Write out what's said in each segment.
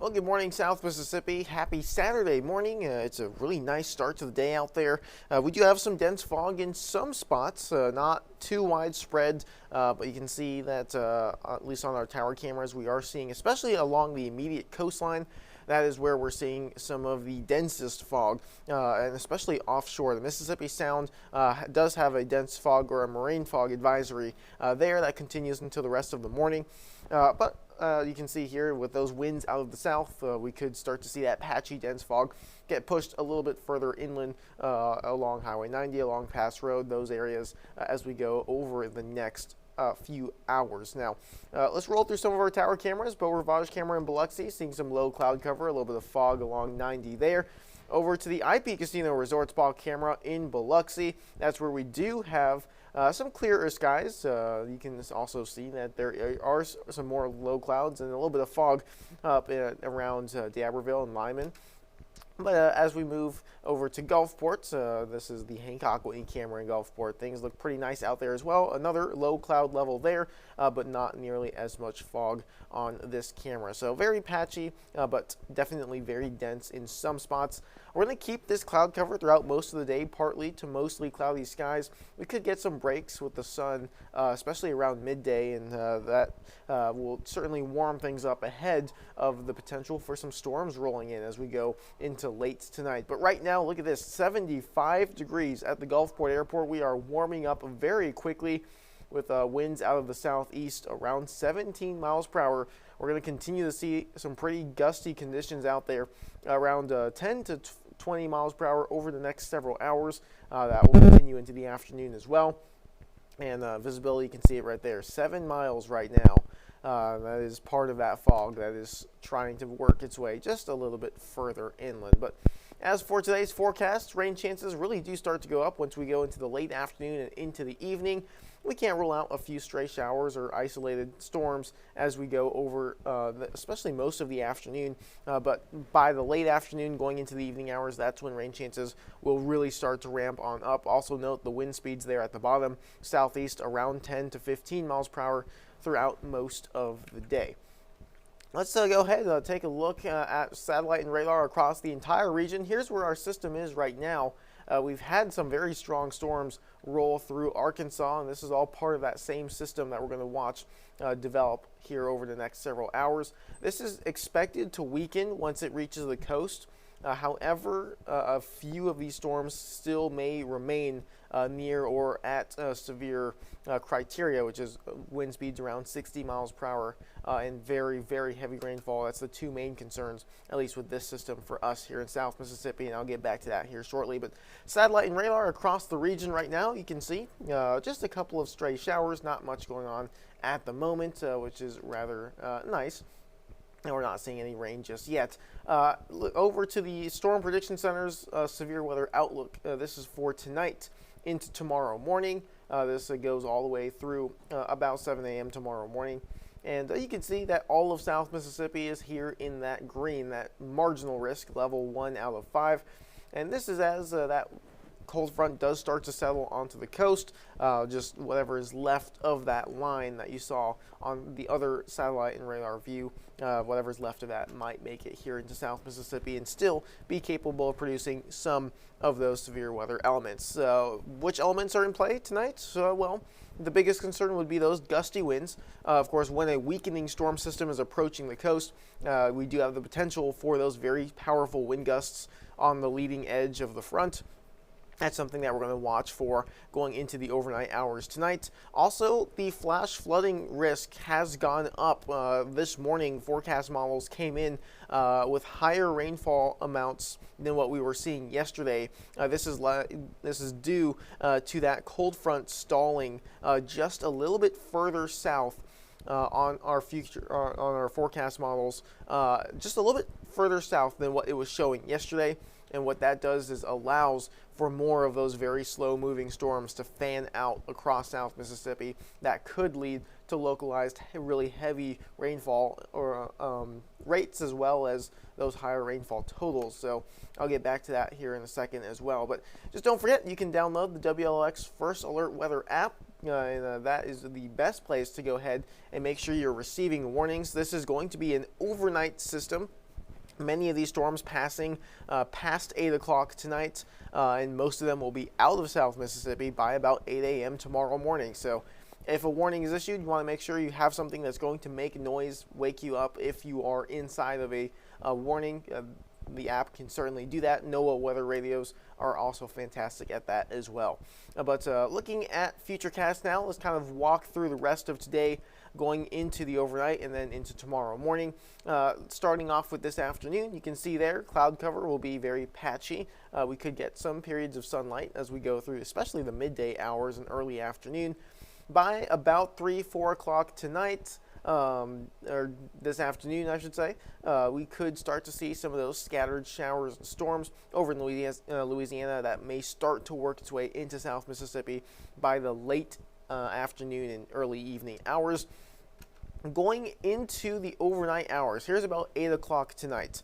Well, good morning, South Mississippi. Happy Saturday morning. It's a really nice start to the day out there. We do have some dense fog in some spots, not too widespread, but you can see that at least on our tower cameras, we are seeing, especially along the immediate coastline, that is where we're seeing some of the densest fog, and especially offshore. The Mississippi Sound does have a dense fog or a marine fog advisory there that continues until the rest of the morning. But you can see here with those winds out of the south, we could start to see that patchy dense fog get pushed a little bit further inland along Highway 90, along Pass Road, those areas as we go over the next few hours. Now, let's roll through some of our tower cameras. Beau Rivage camera in Biloxi, seeing some low cloud cover, a little bit of fog along 90 there. Over to the IP Casino Resort Spa camera in Biloxi. That's where we do have some clearer skies. You can also see that there are some more low clouds and a little bit of fog up around D'Iberville and Lyman. But as we move over to Gulfport, this is the Hancock Whitney camera in Gulfport. Things look pretty nice out there as well. Another low cloud level there, but not nearly as much fog on this camera. So very patchy, but definitely very dense in some spots. We're going to keep this cloud cover throughout most of the day, partly to mostly cloudy skies. We could get some breaks with the sun, especially around midday, and that will certainly warm things up ahead of the potential for some storms rolling in as we go into late tonight. But right now, look at this, 75 degrees at the Gulfport Airport. We are warming up very quickly with winds out of the southeast around 17 miles per hour. We're going to continue to see some pretty gusty conditions out there around 10 to 20 miles per hour over the next several hours. That will continue into the afternoon as well. And visibility, you can see it right there, 7 miles right now. That is part of that fog that is trying to work its way just a little bit further inland. But as for today's forecast, rain chances really do start to go up once we go into the late afternoon and into the evening. We can't rule out a few stray showers or isolated storms as we go over, especially most of the afternoon. But by the late afternoon, going into the evening hours, that's when rain chances will really start to ramp on up. Also note the wind speeds there at the bottom, southeast around 10 to 15 miles per hour throughout most of the day. Let's go ahead and take a look at satellite and radar across the entire region. Here's where our system is right now. We've had some very strong storms roll through Arkansas, and this is all part of that same system that we're going to watch develop here over the next several hours. This is expected to weaken once it reaches the coast. However, a few of these storms still may remain near or at severe criteria, which is wind speeds around 60 miles per hour and very, very heavy rainfall. That's the two main concerns, at least with this system for us here in South Mississippi, and I'll get back to that here shortly. But satellite and radar across the region right now, you can see just a couple of stray showers, not much going on at the moment, which is rather nice. And we're not seeing any rain just yet. Over to the Storm Prediction Center's severe weather outlook. This is for tonight into tomorrow morning. This goes all the way through about 7 a.m. tomorrow morning. And you can see that all of South Mississippi is here in that green, that marginal risk, level 1 out of 5. And this is as that cold front does start to settle onto the coast. Just whatever is left of that line that you saw on the other satellite and radar view, whatever's left of that might make it here into South Mississippi and still be capable of producing some of those severe weather elements. Which elements are in play tonight? Well, the biggest concern would be those gusty winds. Of course, when a weakening storm system is approaching the coast, we do have the potential for those very powerful wind gusts on the leading edge of the front. That's something that we're going to watch for going into the overnight hours tonight. Also, the flash flooding risk has gone up. This morning, forecast models came in with higher rainfall amounts than what we were seeing yesterday. This is due to that cold front stalling just a little bit further south on our forecast models, just a little bit further south than what it was showing yesterday. And what that does is allows for more of those very slow-moving storms to fan out across South Mississippi that could lead to localized, really heavy rainfall or rates, as well as those higher rainfall totals. So I'll get back to that here in a second as well. But just don't forget, you can download the WLOX First Alert Weather app. That is the best place to go ahead and make sure you're receiving warnings. This is going to be an overnight system. Many of these storms passing past 8 o'clock tonight, and most of them will be out of South Mississippi by about 8 a.m. tomorrow morning. So if a warning is issued, you want to make sure you have something that's going to make noise, wake you up if you are inside of a warning. The app can certainly do that. NOAA weather radios are also fantastic at that as well. But looking at Futurecast now, let's kind of walk through the rest of today, going into the overnight and then into tomorrow morning. Starting off with this afternoon, you can see there cloud cover will be very patchy. We could get some periods of sunlight as we go through, especially the midday hours and early afternoon. By about 3, 4 o'clock tonight, or this afternoon, I should say, we could start to see some of those scattered showers and storms over in Louisiana that may start to work its way into South Mississippi by the late afternoon and early evening hours. Going into the overnight hours, here's about 8 o'clock tonight.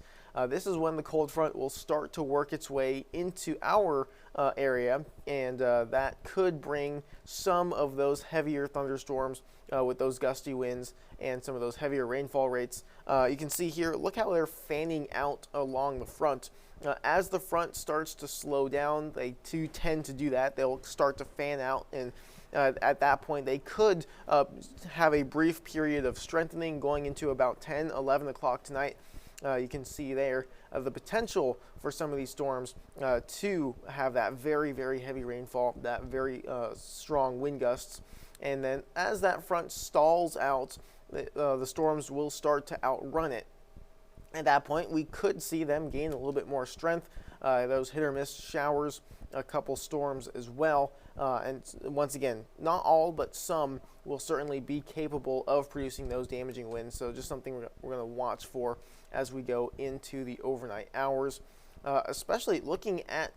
This is when the cold front will start to work its way into our area, and that could bring some of those heavier thunderstorms with those gusty winds and some of those heavier rainfall rates. You can see here, look how they're fanning out along the front. As the front starts to slow down, they do tend to do that. They'll start to fan out, and at that point they could have a brief period of strengthening going into about 10, 11 o'clock tonight. You can see there the potential for some of these storms to have that very, very heavy rainfall, that very strong wind gusts. And then as that front stalls out, the storms will start to outrun it. At that point, we could see them gain a little bit more strength. Those hit or miss showers, a couple storms as well. And once again, not all, but some will certainly be capable of producing those damaging winds. So just something we're going to watch for as we go into the overnight hours. Especially looking at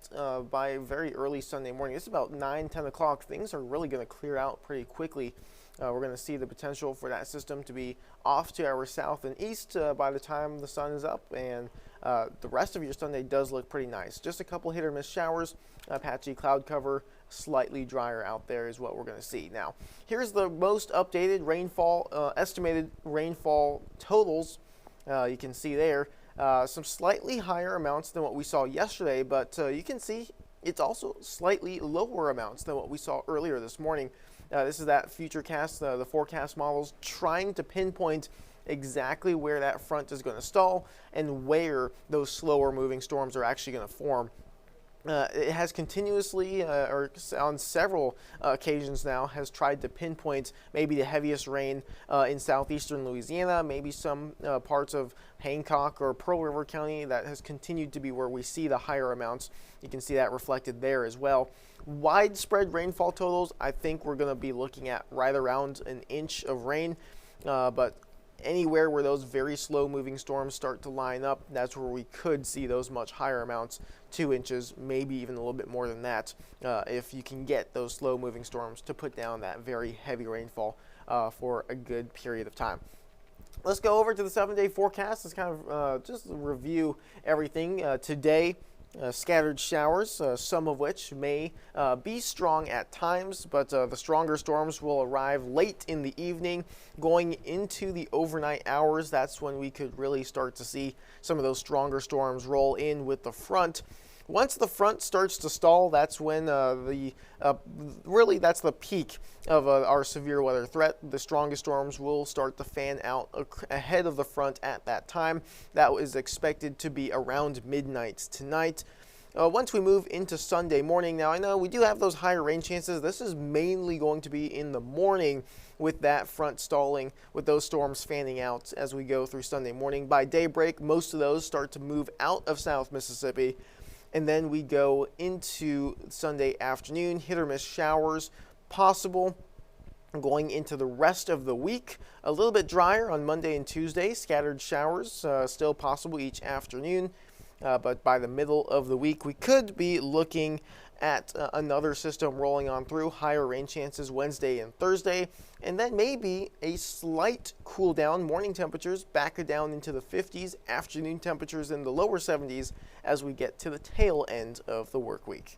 by very early Sunday morning. It's about 9, 10 o'clock. Things are really going to clear out pretty quickly. We're going to see the potential for that system to be off to our south and east by the time the sun is up, and the rest of your Sunday does look pretty nice. Just a couple hit or miss showers, patchy cloud cover, slightly drier out there is what we're going to see. Now, here's the most updated rainfall, estimated rainfall totals. You can see there some slightly higher amounts than what we saw yesterday, but you can see it's also slightly lower amounts than what we saw earlier this morning. This is that Futurecast, the forecast models, trying to pinpoint exactly where that front is going to stall and where those slower moving storms are actually going to form. It has continuously, or on several occasions now, has tried to pinpoint maybe the heaviest rain in southeastern Louisiana, maybe some parts of Hancock or Pearl River County. That has continued to be where we see the higher amounts. You can see that reflected there as well. Widespread rainfall totals, I think we're going to be looking at right around an inch of rain, but anywhere where those very slow moving storms start to line up, that's where we could see those much higher amounts, 2 inches, maybe even a little bit more than that, if you can get those slow moving storms to put down that very heavy rainfall for a good period of time. Let's go over to the 7-day forecast. Let's kind of just review everything today. Scattered showers, some of which may be strong at times, but the stronger storms will arrive late in the evening. Going into the overnight hours, that's when we could really start to see some of those stronger storms roll in with the front. Once the front starts to stall, that's when really that's the peak of our severe weather threat. The strongest storms will start to fan out ahead of the front at that time. That is expected to be around midnight tonight. Once we move into Sunday morning, now I know we do have those higher rain chances. This is mainly going to be in the morning with that front stalling, with those storms fanning out as we go through Sunday morning. By daybreak, most of those start to move out of South Mississippi. And then we go into Sunday afternoon, hit or miss showers possible. Going into the rest of the week, a little bit drier on Monday and Tuesday, scattered showers still possible each afternoon. But by the middle of the week, we could be looking at another system rolling on through, higher rain chances Wednesday and Thursday, and then maybe a slight cool down, morning temperatures back down into the 50s, afternoon temperatures in the lower 70s as we get to the tail end of the work week.